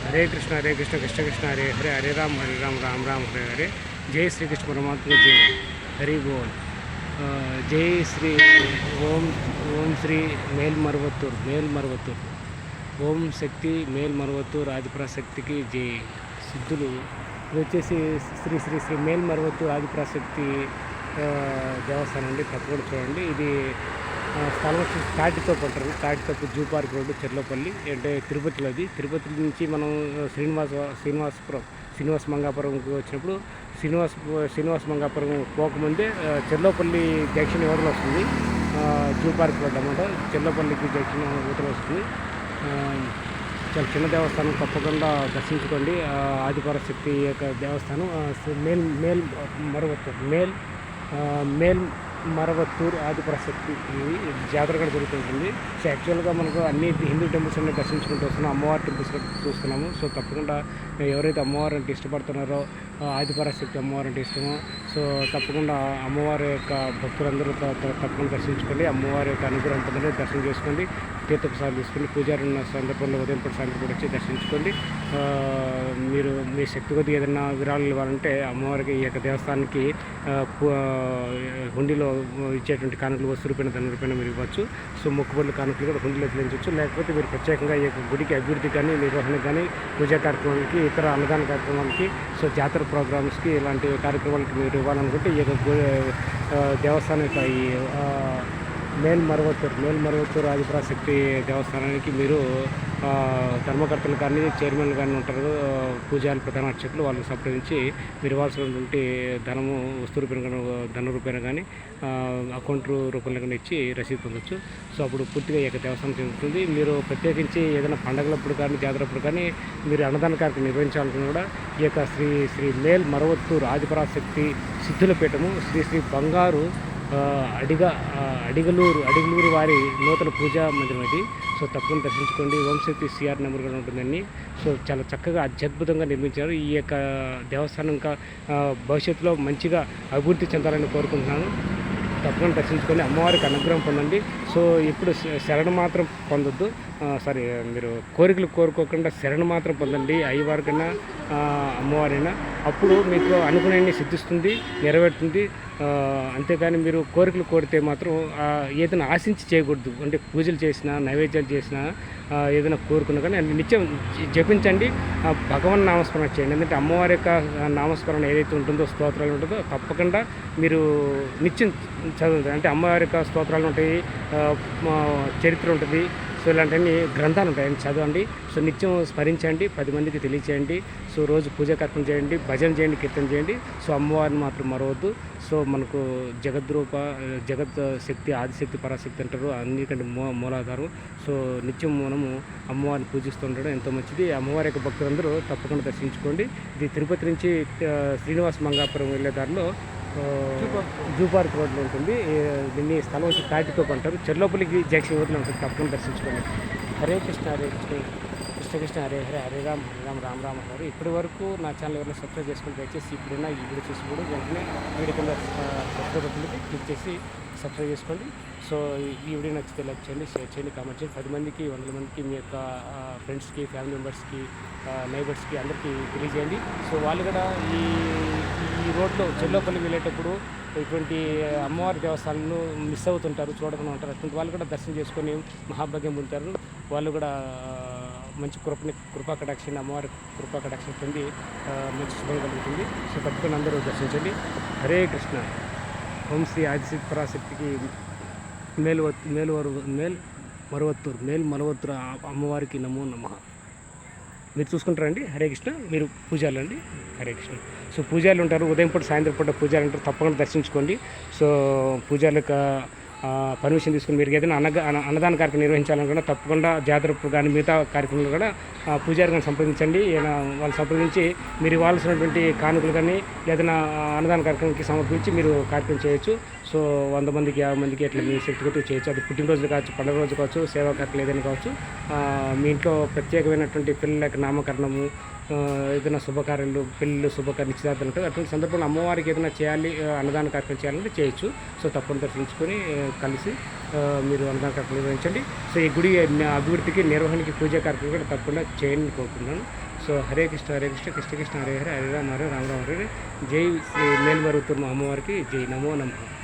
హరే కృష్ణ కృష్ణ కృష్ణ హరే హరే హరే రామ్ రామ్ రామ్ హరే హరే. జై శ్రీకృష్ణ పరమాత్మ జై. హరి బోల్. జై శ్రీ ఓం ఓం శ్రీ మేల్మరువత్తూర్ ఓం శక్తి మేల్మరువత్తూర్ ఆదిపరాశక్తికి జై. సిద్ధులు ఇది వచ్చేసి శ్రీ శ్రీ శ్రీ మేల్మరువత్తూర్ ఆదిపరాశక్తి దేవస్థానం అండి. తప్పకుండా చూడండి. ఇది స్థలం వచ్చి తాటితోపు అంటారు. Tatithopu zoo park road Cherlopalli అంటే తిరుపతిలో. అది తిరుపతి నుంచి మనం శ్రీనివాస మంగాపురంకి వచ్చినప్పుడు శ్రీనివాస మంగాపురం పోకముందే చెర్లోపల్లి జంక్షన్ ఎవరిలో వస్తుంది. జూ పార్క్ రోడ్ అన్నమాట. చెర్లోపల్లికి జంక్షన్ ఊతలు వస్తుంది. చాలా చిన్న దేవస్థానం. తప్పకుండా దర్శించుకోండి. ఆదిపరాశక్తి యొక్క దేవస్థానం మేల్మరువత్తూర్ ఆదిపరాశక్తి జాతర కూడా జరుగుతుంటుంది. సో యాక్చువల్గా మనకు అన్ని హిందూ టెంపుల్స్ అన్నీ దర్శించుకుంటూ వస్తున్నాం. అమ్మవారి టెంపుల్స్ చూస్తున్నాము. సో తప్పకుండా ఎవరైతే అమ్మవారు అంటే ఇష్టపడుతున్నారో, ఆదిపరాశక్తి అమ్మవారు అంటే ఇష్టమో, సో తప్పకుండా అమ్మవారి యొక్క భక్తులందరూ తప్పకుండా దర్శించుకోండి. అమ్మవారి యొక్క అనుగ్రహం పొందండి. దర్శనం చేసుకోండి. తీర్థప్రసాదాలు తీసుకోండి. పూజారి ఉన్న సందర్భంలో ఉదయం పూట సాయంత్రం కూడా వచ్చి దర్శించుకోండి. మీరు మీ శక్తి కొద్దిగా ఏదైనా విరాళాలు ఇవ్వాలంటే అమ్మవారికి ఈ యొక్క దేవస్థానానికి హుండీలో ఇచ్చేటువంటి కానుకలు ₹1 ₹10 మీరు ఇవ్వచ్చు. సో మొక్కుబడుల కానుకలు కూడా హుండీలో చెల్లించవచ్చు. లేకపోతే మీరు ప్రత్యేకంగా ఈ యొక్క గుడికి అభివృద్ధి కానీ, నిర్వహణకు కానీ, పూజా కార్యక్రమాలకి, ఇతర అన్నదాన కార్యక్రమాలకి, సో జాతర ప్రోగ్రామ్స్కి, ఇలాంటి కార్యక్రమాలకి మీరు ఇవ్వాలనుకుంటే ఈ యొక్క దేవస్థానం యొక్క ఈ మేల్మరువత్తూర్ ఆదిపరాశక్తి దేవస్థానానికి మీరు ధర్మకర్తలు కానీ, చైర్మన్లు కానీ ఉంటారు, పూజారి ప్రధాన అర్చకులు, వాళ్ళని సంప్రదించి మీరు ఇవ్వాల్సినటువంటి ధనము ధన రూపాయలు కానీ అకౌంట్ రూపంలో కానీ ఇచ్చి రసీదు పొందొచ్చు. సో అప్పుడు పూర్తిగా ఈ యొక్క దేవస్థానం చెందుతుంది. మీరు ప్రత్యేకించి ఏదైనా పండగలప్పుడు కానీ, జాతరప్పుడు కానీ మీరు అన్నదాన కార్యక్రమం నిర్వహించాలనుకున్నా కూడా ఈ యొక్క శ్రీ మేల్మరువత్తూర్ ఆదిపరాశక్తి సిద్ధుల పీఠము శ్రీ శ్రీ బంగారు అడిగలూరు వారి నూతన పూజా మందిరం అది. సో తప్పకుండా దర్శించుకోండి. ఓం శక్తి సిఆర్ నెంబర్ కూడా ఉంటుందండి. సో చాలా చక్కగా అత్యద్భుతంగా నిర్మించారు. ఈ యొక్క దేవస్థానం ఇంకా భవిష్యత్తులో మంచిగా అభివృద్ధి చెందాలని కోరుకుంటున్నాను. తప్పకుండా దర్శించుకొని అమ్మవారికి అనుగ్రహం పొందండి. సో ఇప్పుడు శరణ మాత్రం పొందొద్దు. మీరు కోరికలు కోరుకోకుండా శరణ మాత్రం పొందండి. అయ్యవారికైనా అమ్మవారైనా అప్పుడు మీకు అనుకునేది సిద్ధిస్తుంది, నెరవేరుతుంది. అంతేకాని మీరు కోరికలు కోరితే మాత్రం ఏదైనా ఆశించి చేయకూడదు. అంటే పూజలు చేసినా, నైవేద్యాలు చేసినా, ఏదైనా కోరుకున్నా కానీ నిత్యం జపించండి. భగవన్ నామస్మరణ చేయండి. ఎందుకంటే అమ్మవారి యొక్క నామస్మరణ ఏదైతే ఉంటుందో, స్తోత్రాలు ఉంటుందో తప్పకుండా మీరు నిత్యం చదువుతుంది. అంటే అమ్మవారి యొక్క స్తోత్రాలు ఉంటాయి, చరిత్ర ఉంటుంది. సో ఇలాంటివన్నీ గ్రంథాలు ఉంటాయి, చదవండి. సో నిత్యం స్మరించండి, 10 మందికి తెలియచేయండి. సో రోజు పూజా కార్యక్రమం చేయండి, భజన చేయండి, కీర్తన చేయండి. సో అమ్మవారిని మాత్రం మరవద్దు. సో మనకు జగత్ శక్తి, ఆదిశక్తి, పరాశక్తి అంటారు. అన్నికంటే మూలాధారం. సో నిత్యం మనము అమ్మవారిని పూజిస్తూ ఉండడం ఎంతో మంచిది. అమ్మవారి యొక్క భక్తులందరూ తప్పకుండా దర్శించుకోండి. ఇది తిరుపతి నుంచి శ్రీనివాస మంగాపురం వెళ్ళే దారిలో జూ పార్క్ రోడ్లో ఉంటుంది. దీన్ని స్థలం వచ్చి తాటితోపు అంటారు. చెర్లోపల్లికి జంక్షన్ ఊరిలో ఉంటుంది. తప్పకుండా దర్శించుకోండి. హరే కృష్ణ కృష్ణ కృష్ణ హరే హరే హరే రామ్ రామ్ రామ్ హరే. ఇప్పటి వరకు నా ఛానల్ ఎవరైనా సబ్స్క్రైబ్ చేసుకుని దయచేసి ఇప్పుడైనా ఈ వీడియో చూసి కూడా వెంటనే వీడియో కింద సబ్స్క్రైబ్ బటన్కి క్లిక్ చేసి సబ్స్క్రైబ్ చేసుకోండి. సో ఈ వీడియో నచ్చితే లైక్ చేయండి, షేర్ చేయండి, కామెంట్ చేయండి. 10 మందికి 100 మందికి మీ యొక్క ఫ్రెండ్స్కి, ఫ్యామిలీ మెంబర్స్కి, నైబర్స్కి అందరికీ తెలియజేయండి. సో వాళ్ళు కూడా ఈ రోడ్లో చెర్లోపల్లి వెళ్ళేటప్పుడు ఇటువంటి అమ్మవారి దేవస్థానాలను మిస్ అవుతుంటారు, చూడకుండా ఉంటారు. అటువంటి వాళ్ళు కూడా దర్శనం చేసుకొని మహాభాగ్యం పొందుతారు. వాళ్ళు కూడా మంచి కృపా కటాక్షాన్ని, అమ్మవారి కృపా కటాక్షం పొంది మంచి శుభం కలుగుతుంది. సో తప్పకుండా అందరూ దర్శించండి. హరే కృష్ణ. ఓం శ్రీ ఆదిశక్తి పరాశక్తికి మేల్మరువత్తూర్ అమ్మవారికి నమో నమః. మీరు చూసుకుంటారండి. హరే కృష్ణ. మీరు పూజాలు అండి. హరే కృష్ణ. సో పూజాలు ఉంటారు, ఉదయం పూట సాయంత్రం పూట పూజాలు ఉంటారు. తప్పకుండా దర్శించుకోండి. సో పూజాల యొక్క పర్మిషన్ తీసుకుని మీరు ఏదైనా అన్నదాన కార్యక్రమం నిర్వహించాలనుకున్నా తప్పకుండా జాతరప్పుడు కానీ మిగతా కార్యక్రమాలు కూడా పూజారి కానీ సంప్రదించండి. వాళ్ళు సంప్రదించి మీరు ఇవ్వాల్సినటువంటి కానుకలు కానీ ఏదైనా అన్నదాన కార్యక్రమానికి సమర్పించి మీరు కార్యక్రమం చేయొచ్చు. సో 100 మందికి 50 మందికి అట్లా మీ శక్తిగతి చేయొచ్చు. అది పుట్టినరోజులు కావచ్చు, పండుగ రోజు కావచ్చు, సేవా కార్యక్రమాలు ఏదైనా కావచ్చు. మీ ఇంట్లో ప్రత్యేకమైనటువంటి పిల్లలకి నామకరణము, ఏదైనా శుభకార్యాలు, పెళ్ళిళ్ళు, నిశ్చితార్థాలు ఉంటుంది. అటువంటి సందర్భంలో అమ్మవారికి ఏదైనా చేయాలి, అన్నదాన కార్యక్రమం చేయాలంటే చేయొచ్చు. సో తప్పకుండా దర్శించుకొని కలిసి మీరు అన్నదాన కార్యక్రమం నిర్వహించండి. సో ఈ గుడి అభివృద్ధికి, నిర్వహణకి, పూజా కార్యక్రమం కూడా తప్పకుండా చేయండి కోరుకుంటున్నాను. సో హరే కృష్ణ కృష్ణ కృష్ణ హరే హరే హరే రామ హరే రామ రామ హరే జై శ్రీ మేల్మరుతున్న అమ్మవారికి జై నమో నమః.